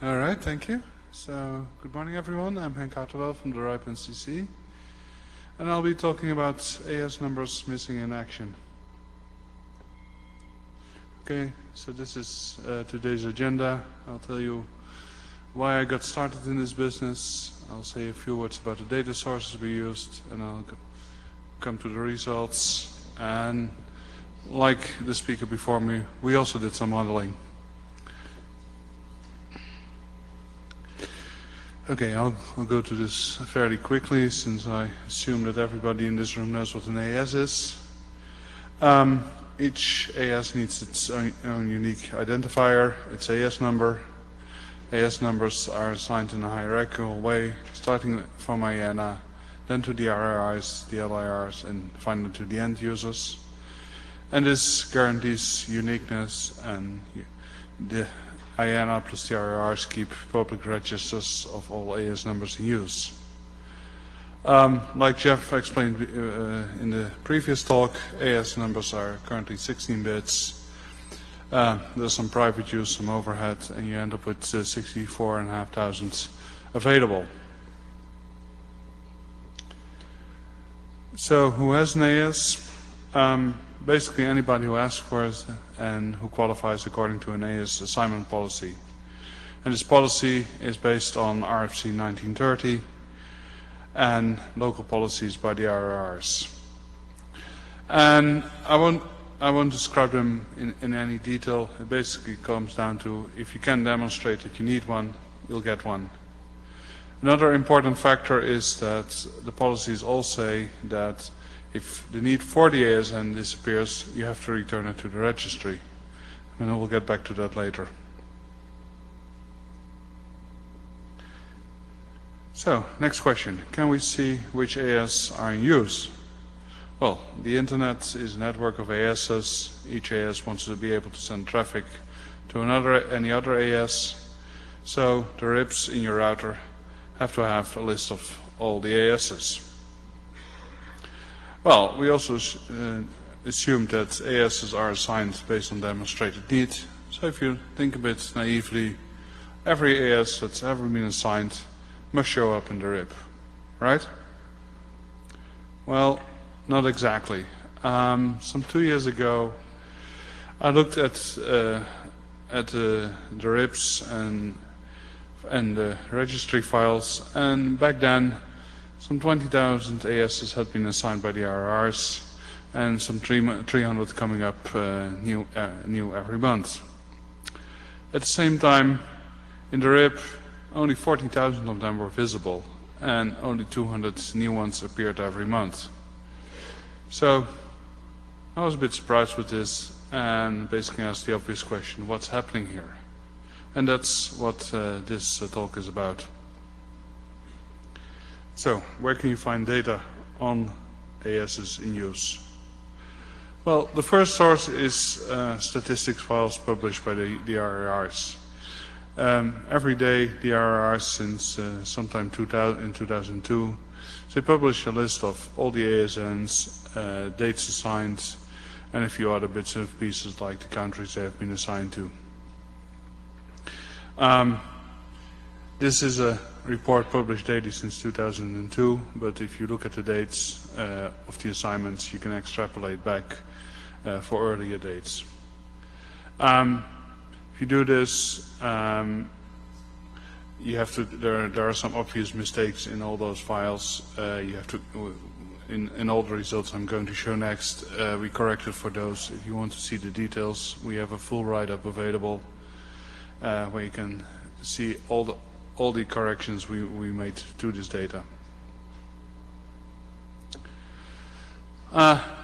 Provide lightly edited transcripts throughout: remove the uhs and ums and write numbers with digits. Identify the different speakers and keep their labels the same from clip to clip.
Speaker 1: All right, thank you. So, good morning everyone. I'm Henk Hartewell from the RIS, and I'll be talking about AS numbers missing in action. Okay, so this is today's agenda. I'll tell you why I got started in this business. I'll say a few words about the data sources we used, and I'll come to the results. And like the speaker before me, we also did some modeling. Okay, I'll go to this fairly quickly, since I assume that everybody in this room knows what an AS is. Each AS needs its own unique identifier, its AS number. AS numbers are assigned in a hierarchical way, starting from IANA, then to the RIRs, the LIRs, and finally to the end users. And this guarantees uniqueness, and the IANA plus the RIRs keep public registers of all AS numbers in use. Like Jeff explained in the previous talk, AS numbers are currently 16 bits. There's some private use, some overhead, and you end up with 64,500 available. So who has an AS? Basically anybody who asks for it and who qualifies according to an AS assignment policy. And this policy is based on RFC 1930 and local policies by the RIRs. And I won't describe them in any detail. It basically comes down to, if you can demonstrate that you need one, you'll get one. Another important factor is that the policies all say that if the need for the ASN disappears, you have to return it to the registry. And we'll get back to that later. So, next question. Can we see which AS are in use? Well, the internet is a network of ASs. Each AS wants to be able to send traffic to any other AS. So, the RIPs in your router have to have a list of all the ASs. Well, we also assume that ASs are assigned based on demonstrated need. So if you think a bit naively, every AS that's ever been assigned must show up in the RIP, right? Well, not exactly. Some 2 years ago, I looked at the RIPs and the registry files, and back then some 20,000 ASs had been assigned by the RIRs, and some 300 coming up new every month. At the same time, in the RIP, only 40,000 of them were visible, and only 200 new ones appeared every month. So I was a bit surprised with this, and basically asked the obvious question, what's happening here? And that's what this talk is about. So, where can you find data on ASs in use? Well, the first source is statistics files published by the RIRs. Every day, the RIRs, since sometime in 2002, they publish a list of all the ASNs, dates assigned, and a few other bits and pieces like the countries they have been assigned to. This is a report published daily since 2002, but if you look at the dates of the assignments, you can extrapolate back for earlier dates. If you do this, you have to. There are some obvious mistakes in all those files. You have to, in all the results I'm going to show next, we corrected for those. If you want to see the details, we have a full write-up available where you can see all the corrections we made to this data.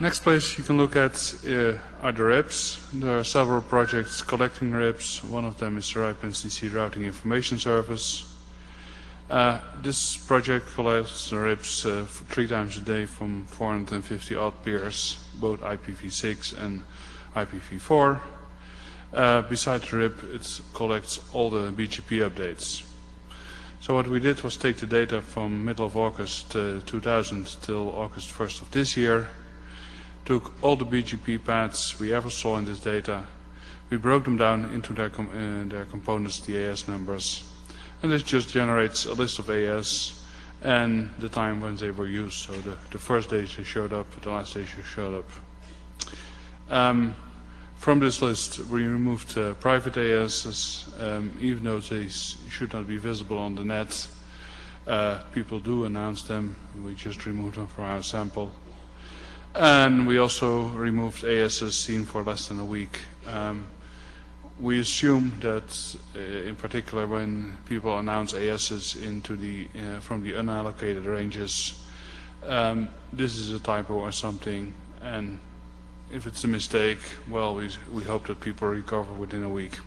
Speaker 1: Next place you can look at are the RIPs. There are several projects collecting RIPs. One of them is the RIS Routing Information Service. This project collects the RIPs 3 times a day from 450 odd peers, both IPv6 and IPv4. Besides the RIP, it collects all the BGP updates. So what we did was take the data from middle of August 2000 till August 1st of this year, took all the BGP paths we ever saw in this data, We broke them down into their components, the AS numbers, and this just generates a list of AS and the time when they were used. So the first days they showed up, the last days they showed up. From this list, we removed private ASs, even though they should not be visible on the net. People do announce them. We just removed them from our sample. And we also removed ASs seen for less than a week. We assume that, in particular, when people announce ASs into from the unallocated ranges, this is a typo or something, and if it's a mistake, well, we hope that people recover within a week.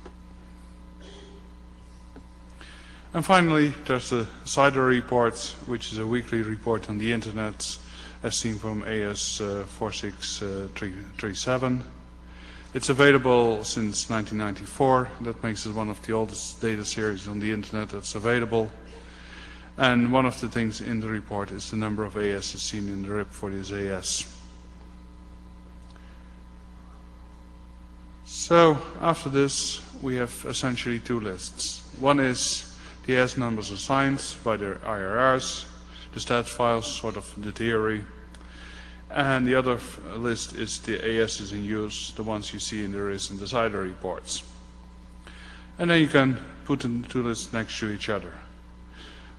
Speaker 1: And finally, there's the CIDR report, which is a weekly report on the internet, as seen from AS 4637. It's available since 1994. That makes it one of the oldest data series on the internet that's available. And one of the things in the report is the number of AS seen in the RIP for this AS. So after this, we have essentially two lists. One is the AS numbers assigned by the RIRs, the stat files, sort of the theory. And the other list is the ASs in use, the ones you see in the RIS and the CIDR reports. And then you can put the two lists next to each other.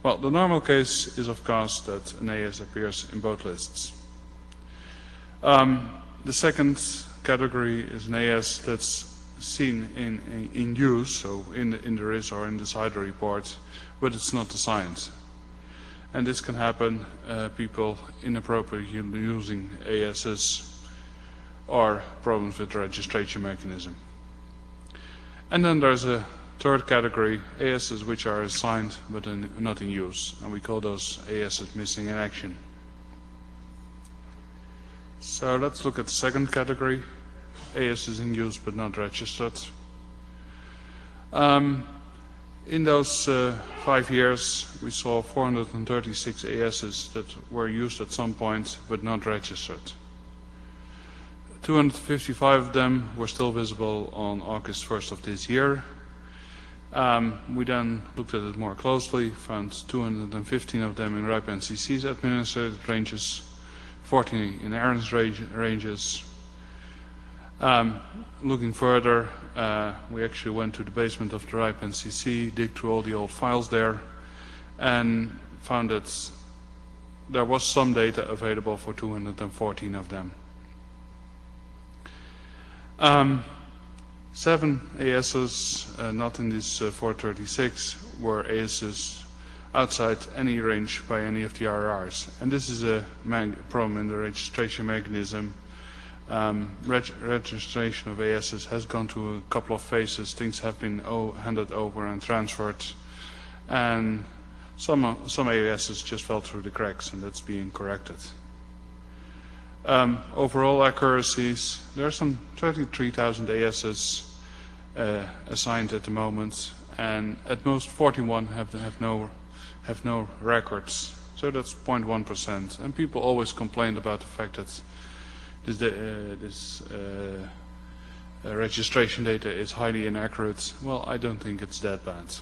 Speaker 1: Well, the normal case is, of course, that an AS appears in both lists. The second category is an AS that's seen in use, so in the RIS or in the CIDR report, but it's not assigned. And this can happen, people inappropriately using ASs or problems with the registration mechanism. And then there's a third category, ASs which are assigned but not in use, and we call those ASs missing in action. So let's look at the second category, ASs in use but not registered. In those 5 years, we saw 436 ASs that were used at some point but not registered. 255 of them were still visible on August 1st of this year. We then looked at it more closely, found 215 of them in RIPE NCC's administrated ranges, 14 in ASNs ranges. Looking further, we actually went to the basement of the RIPE NCC, dig through all the old files there, and found that there was some data available for 214 of them. 7 ASs, not in this 436, were ASs outside any range by any of the RIRs. And this is a problem in the registration mechanism. Registration of ASs has gone through a couple of phases. Things have been handed over and transferred, and some ASs just fell through the cracks, and that's being corrected. Overall accuracies, there are some 33,000 ASs assigned at the moment, and at most 41 have no records. So that's 0.1%. And people always complained about the fact that this registration data is highly inaccurate. Well, I don't think it's that bad.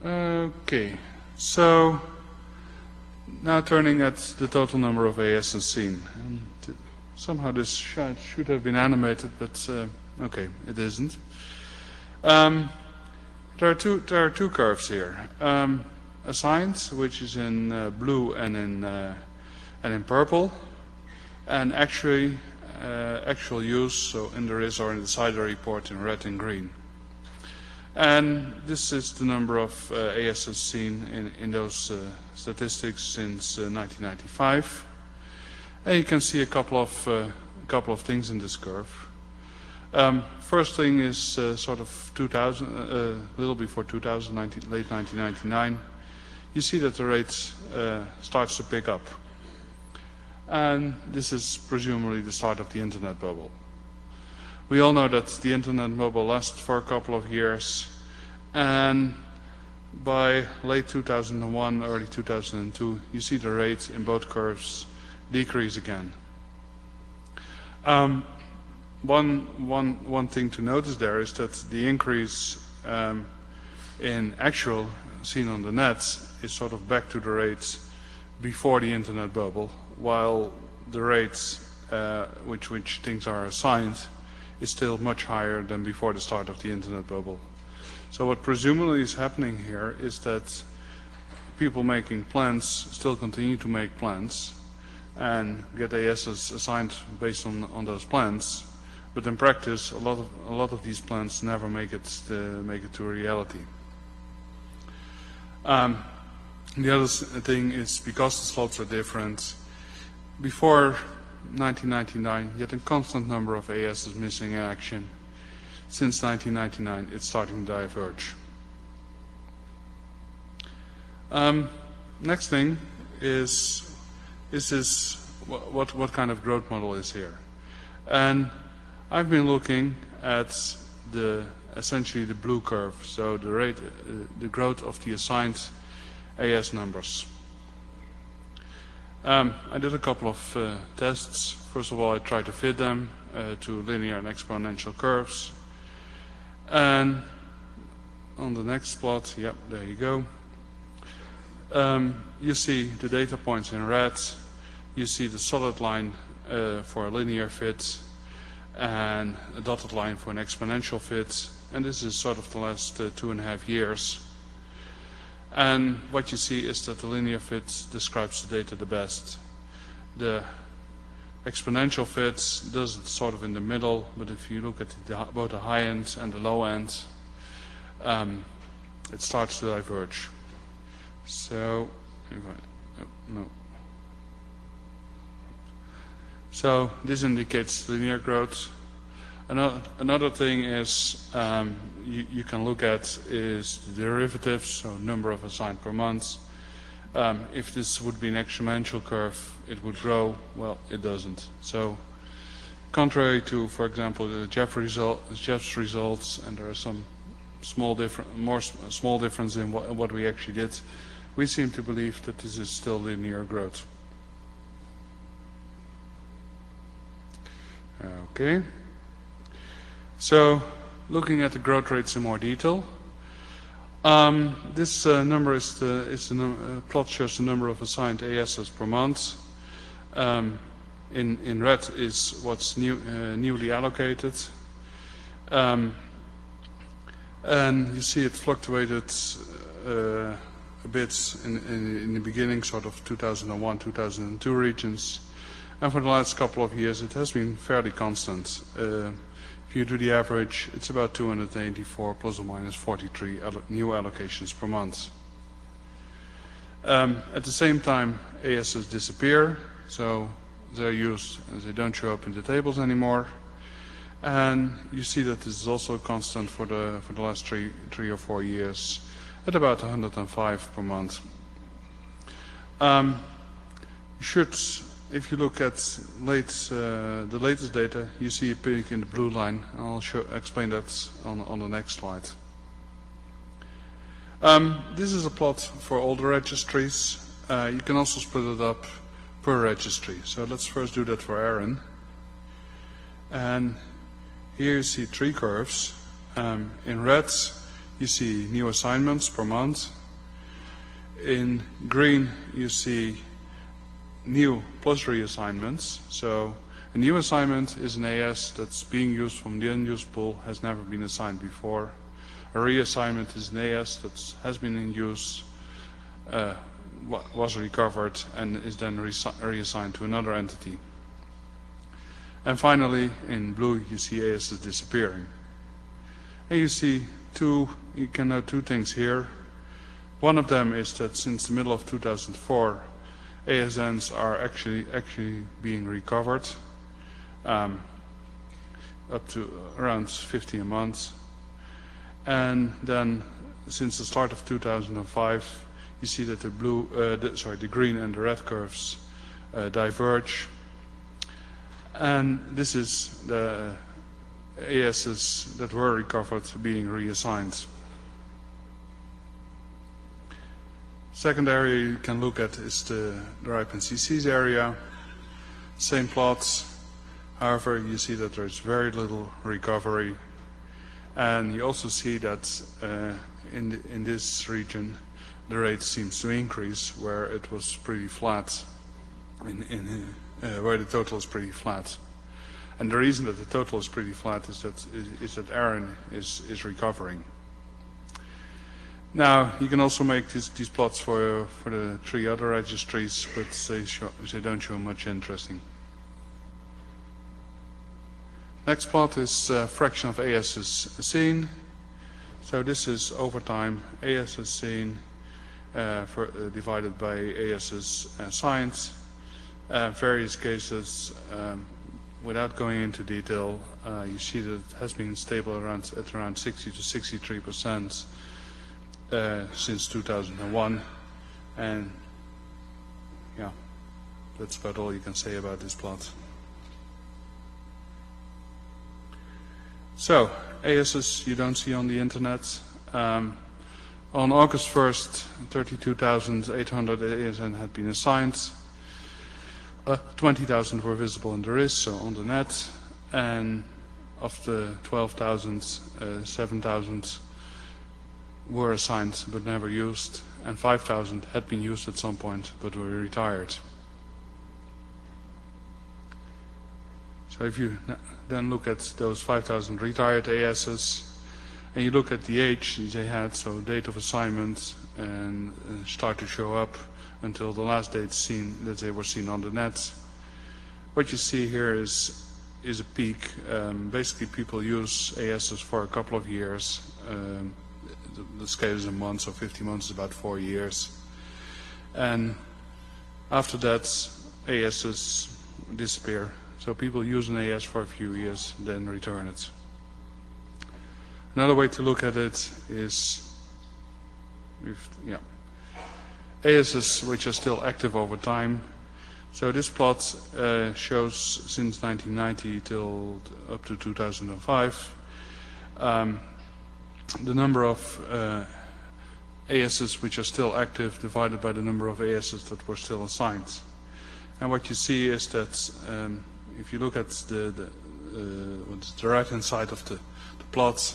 Speaker 1: Okay, so now turning at the total number of ASs seen. And somehow this should have been animated, but okay, it isn't. There are two curves here. Assigned, which is in blue and in purple, and actual use, so in the RIS or in the CIDR report in red and green. And this is the number of ASs seen in those statistics since 1995. And you can see a couple of things in this curve. First thing is sort of 2000, a little before 2000, late 1999. You see that the rate starts to pick up. And this is presumably the start of the internet bubble. We all know that the internet bubble lasted for a couple of years, and by late 2001, early 2002, you see the rate in both curves decrease again. One thing to notice there is that the increase in actual seen on the nets is sort of back to the rates before the internet bubble, while the rates which things are assigned is still much higher than before the start of the internet bubble. So what presumably is happening here is that people making plans still continue to make plans and get ASs assigned based on those plans, but in practice a lot of these plans never make it to reality. The other thing is, because the slots are different, before 1999 you had a constant number of ASs missing in action. Since 1999 it's starting to diverge. Next thing is this what kind of growth model is here? And I've been looking at essentially the blue curve, so the growth of the assigned AS numbers. I did a couple of tests. First of all, I tried to fit them to linear and exponential curves. And on the next plot, yep, there you go. You see the data points in red. You see the solid line for a linear fit and a dotted line for an exponential fit. And this is sort of the last 2.5 years. And what you see is that the linear fit describes the data the best. The exponential fit does it sort of in the middle, but if you look at both the high end and the low end, it starts to diverge. So, no. So this indicates linear growth. Another thing is you can look at is the derivatives, so number of assigned per month. If this would be an exponential curve, it would grow. Well, it doesn't. So, contrary to, for example, the Jeff's results, and there are some small difference in what we actually did, we seem to believe that this is still linear growth. Okay. So, looking at the growth rates in more detail, this number is the plot shows the number of assigned ASs per month. In red is what's newly allocated, and you see it fluctuated a bit in the beginning, sort of 2001, 2002 regions, and for the last couple of years it has been fairly constant. If you do the average, it's about 284 plus or minus 43 new allocations per month. At the same time, ASs disappear, so they're used, they don't show up in the tables anymore. And you see that this is also constant for the last three or 4 years at about 105 per month. You should, if you look at the latest data, you see a peak in the blue line. I'll explain that on the next slide. This is a plot for all the registries. You can also split it up per registry. So let's first do that for Aaron. And here you see 3 curves. In red, you see new assignments per month. In green, you see new plus reassignments. So a new assignment is an AS that's being used from the unused pool, has never been assigned before. A reassignment is an AS that has been in use, was recovered, and is then reassigned to another entity. And finally, in blue, you see ASs disappearing. And you can note 2 things here. One of them is that since the middle of 2004, ASNs are actually being recovered, up to around 50 a month. And then, since the start of 2005, you see that the green and the red curves diverge. And this is the ASs that were recovered being reassigned. Second area you can look at is the RIP and CCs area. Same plots. However, you see that there's very little recovery, and you also see that in this region the rate seems to increase where it was pretty flat, where the total is pretty flat. And the reason that the total is pretty flat is that Aaron is recovering. Now, you can also make these plots for the 3 other registries, but they don't show much interesting. Next plot is fraction of ASs seen. So this is over time ASs seen divided by ASs assigned. Various cases, without going into detail, you see that it has been stable at around 60 to 63% since 2001, and yeah, that's about all you can say about this plot. So, ASs you don't see on the internet. On August 1st, 32,800 ASN had been assigned. 20,000 were visible in the RIS, so on the net, and of the 12,000, 7,000 were assigned but never used, and 5,000 had been used at some point but were retired. So if you then look at those 5,000 retired ASs, and you look at the age they had, so date of assignment, and start to show up until the last date that they were seen on the net, what you see here is a peak. Basically, people use ASs for a couple of years. The scale is in months, so 50 months is about 4 years. And after that, ASs disappear. So people use an AS for a few years, then return it. Another way to look at it is ASs which are still active over time. So this plot shows since 1990 till up to 2005 the number of ASs which are still active divided by the number of ASs that were still assigned. And what you see is that if you look at the right hand side of the plot,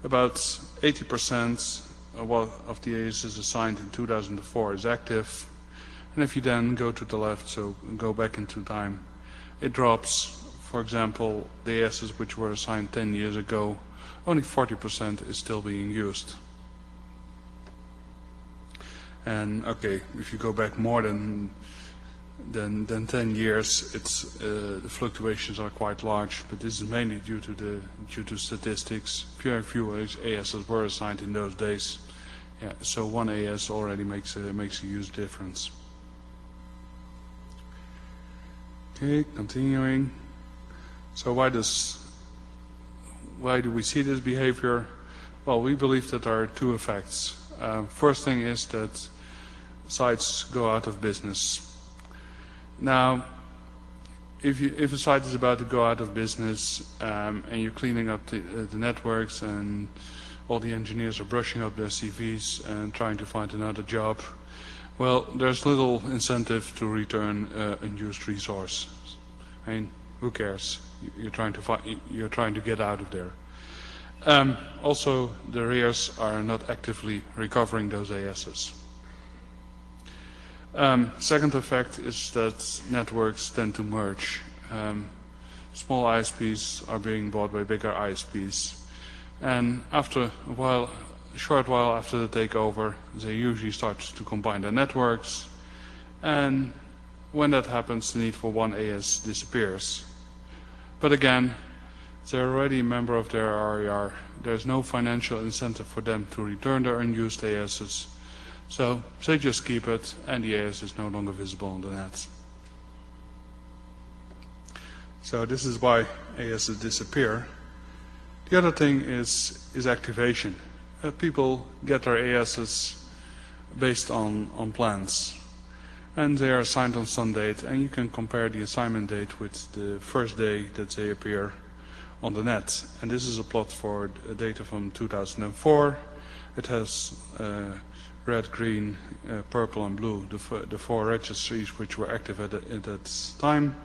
Speaker 1: about 80% of the ASs assigned in 2004 is active. And if you then go to the left, so go back into time, it drops. For example, the ASs which were assigned 10 years ago, only 40% is still being used. And okay, if you go back more than 10 years, the fluctuations are quite large. But this is mainly due to statistics. Very few ASs were assigned in those days. Yeah, so one AS already makes a huge difference. Okay, continuing. So why do we see this behavior? Well, we believe that there are 2 effects. First thing is that sites go out of business. Now, if a site is about to go out of business and you're cleaning up the networks and all the engineers are brushing up their CVs and trying to find another job, well, there's little incentive to return unused resource. I mean, who cares? You're trying to get out of there. Also, the RIRs are not actively recovering those ASs. Second effect is that networks tend to merge. Small ISPs are being bought by bigger ISPs, and after a short while after the takeover, they usually start to combine their networks, and when that happens, the need for one AS disappears. But again, they're already a member of their RIR. There's no financial incentive for them to return their unused ASs. So they just keep it, and the AS is no longer visible on the net. So this is why ASs disappear. The other thing is activation. People get their ASs based on plans. And they are assigned on some date, and you can compare the assignment date with the first day that they appear on the net. And this is a plot for data from 2004. It has red, green, purple and blue, the 4 registries which were active at that time.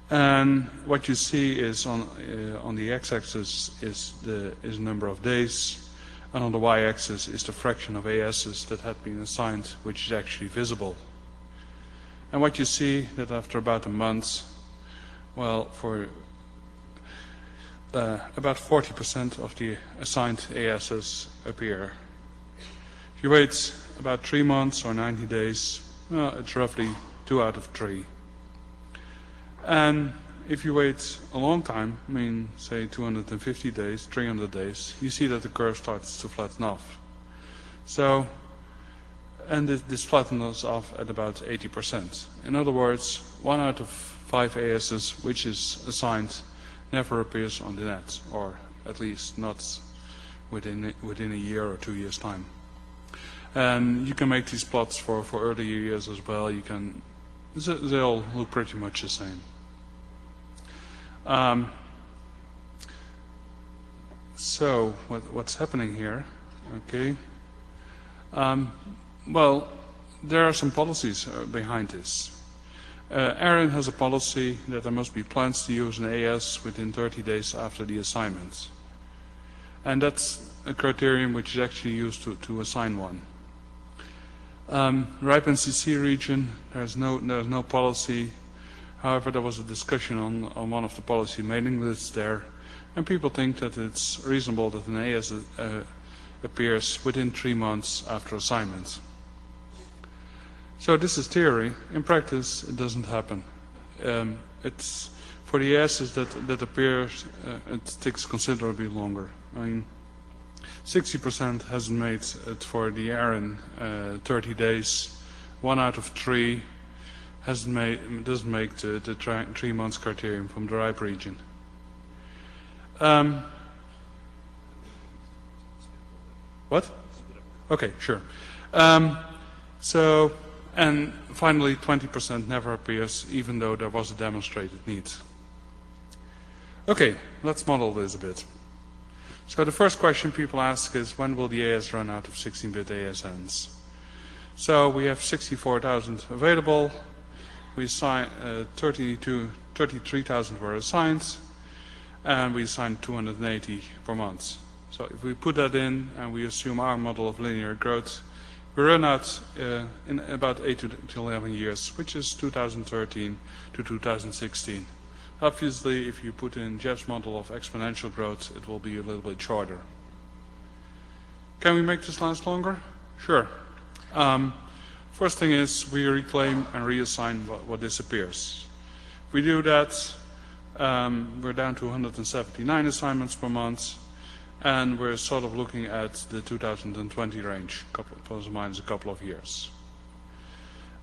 Speaker 1: And what you see is on the x-axis is the number of days, and on the y-axis is the fraction of ASs that had been assigned, which is actually visible. And what you see that after about a month, well, for about 40% of the assigned ASs appear. If you wait about 3 months or 90 days, well, it's roughly 2 out of 3. And if you wait a long time, I mean, say 250 days, 300 days, you see that the curve starts to flatten off. So, and this flattens off at about 80%. In other words, 1 out of 5 ASs which is assigned never appears on the net, or at least not within a year or 2 years' time. And you can make these plots for earlier years as well. You can, they all look pretty much the same. So what's happening here? Okay. Well, there are some policies behind this. ARIN has a policy that there must be plans to use an AS within 30 days after the assignment. And that's a criterion which is actually used to assign one. RIP NCC region, there's no policy. However, there was a discussion on one of the policy mailing lists there, and people think that it's reasonable that an AS appears within 3 months after assignment. So this is theory. In practice, it doesn't happen. It's for the ASs that appears, it takes considerably longer. I mean, 60% hasn't made it for the ARIN 30 days. 1 out of 3 doesn't make the 3 months criterion from the RIP region. What? Okay, sure. So, and finally 20% never appears, even though there was a demonstrated need. Okay, let's model this a bit. So the first question people ask is, when will the AS run out of 16-bit ASNs? So we have 64,000 available. We assigned 33,000 were assigned, and we assigned 280 per month. So if we put that in and we assume our model of linear growth, we run out in about 8 to 11 years, which is 2013 to 2016. Obviously, if you put in Jeff's model of exponential growth, it will be a little bit shorter. Can we make this last longer? Sure. First thing is we reclaim and reassign what disappears. If we do that, we're down to 179 assignments per month, and we're sort of looking at the 2020 range, plus or minus a couple of years.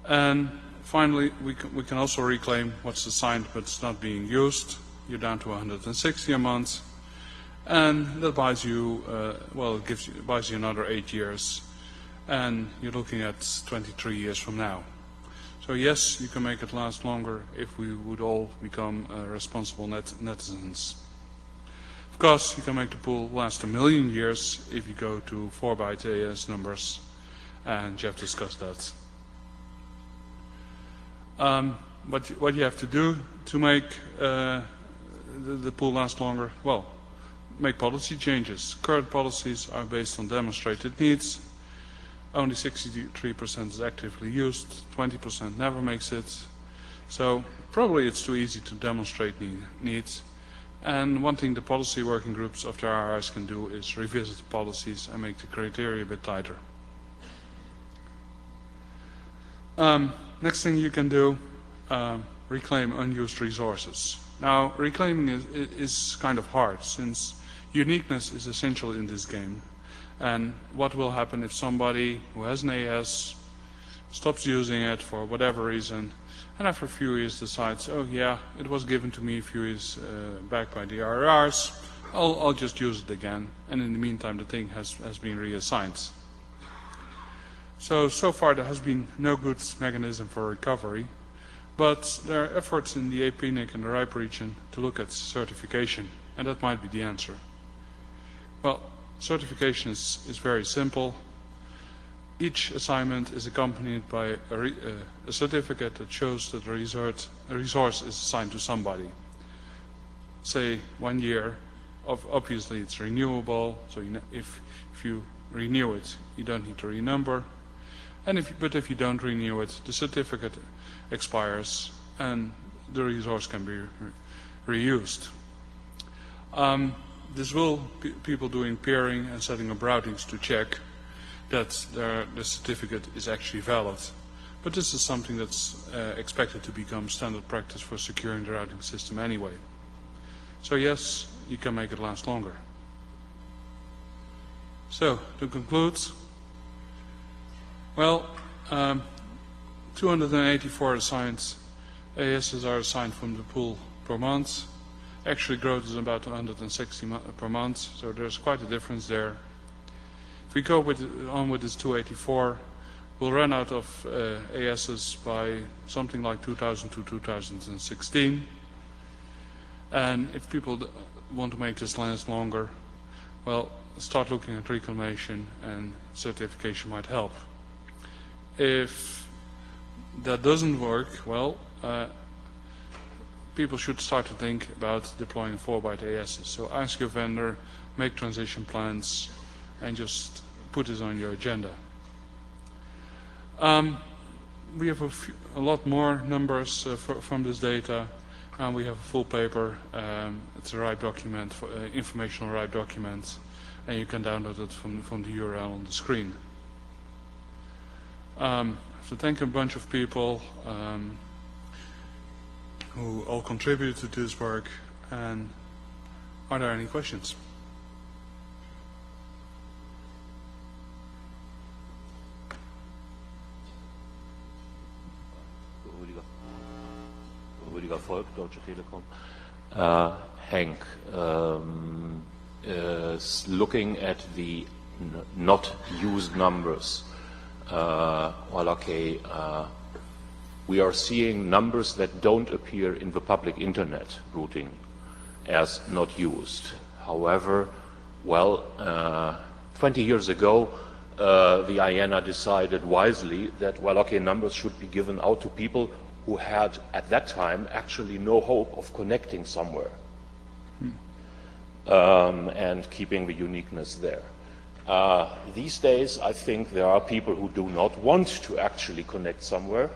Speaker 1: And finally, we can also reclaim what's assigned but it's not being used. You're down to 160 a month, and that buys you, well, it buys you another 8 years, and you're looking at 23 years from now. So yes, you can make it last longer if we would all become responsible netizens. Of course, you can make the pool last 1 million years if you go to 4-byte AS numbers, and Jeff discussed that. What you have to do to make the pool last longer? Well, make policy changes. Current policies are based on demonstrated needs. Only 63% is actively used, 20% never makes it. So probably it's too easy to demonstrate needs. And one thing the policy working groups of the RIS can do is revisit the policies and make the criteria a bit tighter. Next thing you can do, reclaim unused resources. Now, reclaiming is kind of hard, since uniqueness is essential in this game. And what will happen if somebody who has an AS stops using it for whatever reason, and after a few years decides, oh yeah, it was given to me a few years back by the RIRs, I'll just use it again, and in the meantime the thing has been reassigned. So far there has been no good mechanism for recovery, but there are efforts in the APNIC and the RIP region to look at certification, and that might be the answer. Well, certification is very simple. Each assignment is accompanied by a certificate that shows that a resource is assigned to somebody. Say 1 year, obviously it's renewable, so if you renew it, you don't need to renumber. But if you don't renew it, the certificate expires and the resource can be reused. This will people doing peering and setting up routings to check that the certificate is actually valid. But this is something that's expected to become standard practice for securing the routing system anyway. So yes, you can make it last longer. So, to conclude, well, 284 assigned ASs are assigned from the pool per month. Actually, growth is about 160 per month, so there's quite a difference there. If we go on with this 284, we'll run out of ASs by something like 2000 to 2016. And if people want to make this last longer, well, start looking at reclamation, and certification might help. If that doesn't work, well, people should start to think about deploying 4-byte ASs. So ask your vendor, make transition plans, and just put this on your agenda. We have a lot more numbers from this data, and we have a full paper. It's a RIR document, informational RIR document, and you can download it from the URL on the screen. I have to thank a bunch of people who all contributed to this work. And are there any questions?
Speaker 2: Rüdiger Volk, Deutsche Telekom. Henk is looking at the not used numbers. Well, okay, we are seeing numbers that don't appear in the public internet routing as not used. However, well, 20 years ago, the IANA decided wisely that, well, okay, numbers should be given out to people who had, at that time, actually no hope of connecting somewhere and keeping the uniqueness there. These days, I think there are people who do not want to actually connect somewhere,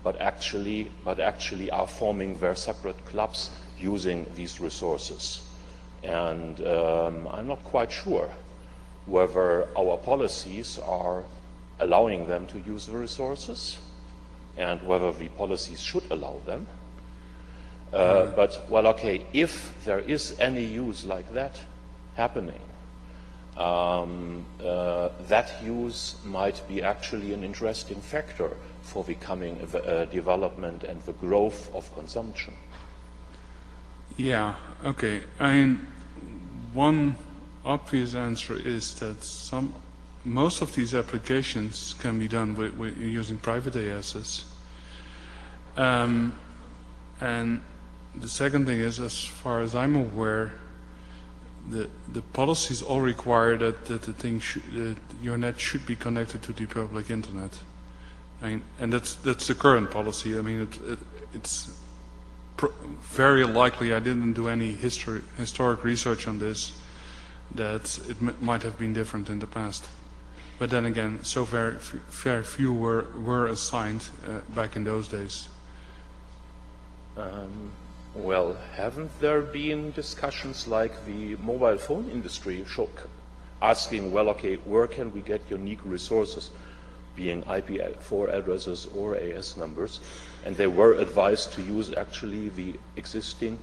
Speaker 2: but actually are forming their separate clubs using these resources. And I'm not quite sure whether our policies are allowing them to use the resources and whether the policies should allow them. But, well, okay, if there is any use like that happening, that use might be actually an interesting factor for the coming development and the growth of consumption.
Speaker 1: Yeah, okay. I mean, one obvious answer is that most of these applications can be done with using private ASs. And the second thing is, as far as I'm aware, the policies all require that your net should be connected to the public internet. And that's the current policy. I mean, it's very likely, I didn't do any historic research on this, that it might have been different in the past. But then again, so very few were assigned back in those days.
Speaker 2: Well, haven't there been discussions like the mobile phone industry asking, well, okay, where can we get unique resources, being IP4 addresses or AS numbers? And they were advised to use actually the existing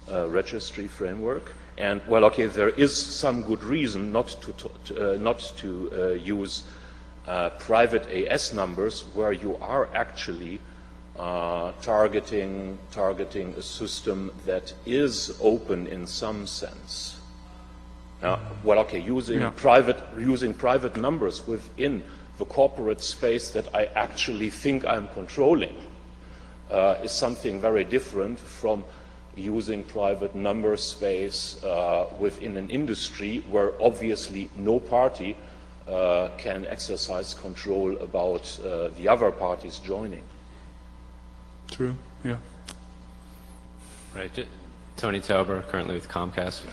Speaker 2: registry framework. And, well, okay, there is some good reason not to use private AS numbers where you are actually targeting a system that is open in some sense. Well, okay, using private numbers within the corporate space that I actually think I'm controlling is something very different from using private number space within an industry where obviously no party can exercise control about the other parties joining.
Speaker 1: True, yeah.
Speaker 3: Right. Tony Tauber, currently with Comcast.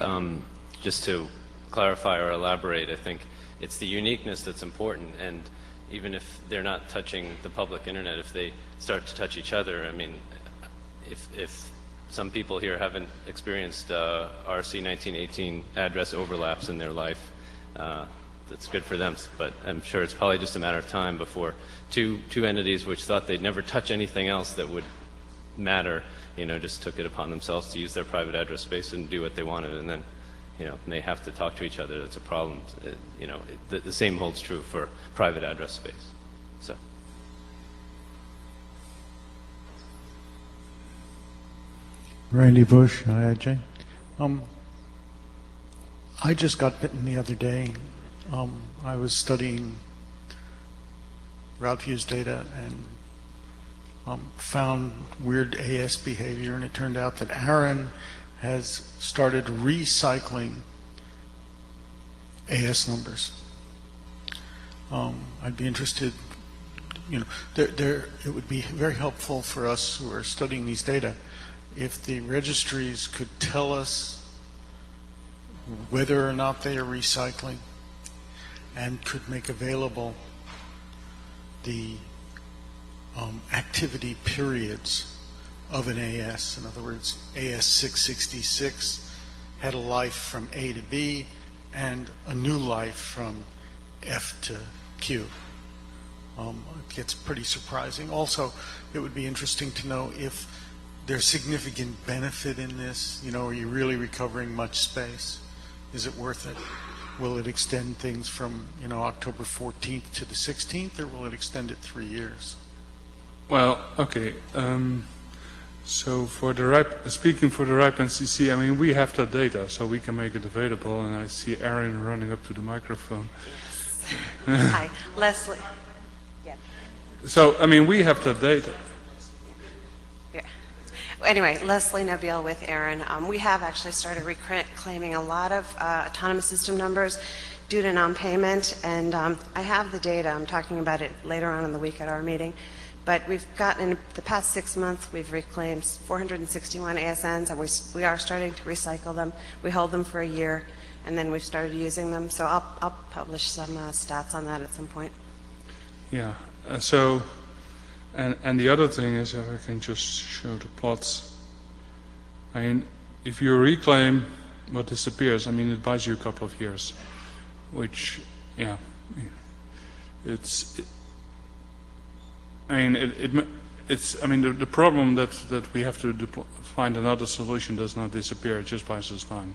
Speaker 3: Just to clarify or elaborate, I think it's the uniqueness that's important, and even if they're not touching the public internet, if they start to touch each other, I mean, if some people here haven't experienced RC 1918 address overlaps in their life, that's good for them, but I'm sure it's probably just a matter of time before two entities which thought they'd never touch anything else that would matter, you know, just took it upon themselves to use their private address space and do what they wanted, and then, you know, they have to talk to each other. That's a problem. You know, the same holds true for private address space. So.
Speaker 4: Randy Bush, IIJ. I just got bitten the other day. I was studying route views data and found weird AS behavior, and it turned out that Aaron has started recycling AS numbers. I'd be interested, you know, it would be very helpful for us who are studying these data if the registries could tell us whether or not they are recycling and could make available the activity periods of an AS. In other words, AS 666 had a life from A to B and a new life from F to Q. It gets pretty surprising. Also, it would be interesting to know if there's significant benefit in this. You know, are you really recovering much space? Is it worth it? Will it extend things from, you know, October 14th to the 16th, or will it extend it 3 years?
Speaker 1: Well, okay. So for the RIP, speaking for the RIP NCC, I mean, we have that data, so we can make it available. And I see Aaron running up to the microphone.
Speaker 5: Hi, Leslie. Yeah.
Speaker 1: So, I mean, we have that data.
Speaker 5: Yeah. Anyway, Leslie Nabil with Aaron. We have actually started reclaiming a lot of autonomous system numbers due to non-payment, and I have the data. I'm talking about it later on in the week at our meeting. But we've gotten, in the past 6 months, we've reclaimed 461 ASNs, and we are starting to recycle them. We hold them for a year, and then we've started using them. So I'll publish some stats on that at some point.
Speaker 1: Yeah. So, and the other thing is, if I can just show the plots. I mean, if you reclaim what disappears, I mean, it buys you a couple of years, which, yeah, I mean, I mean, the problem that we have to find another solution does not disappear. It just buys us time.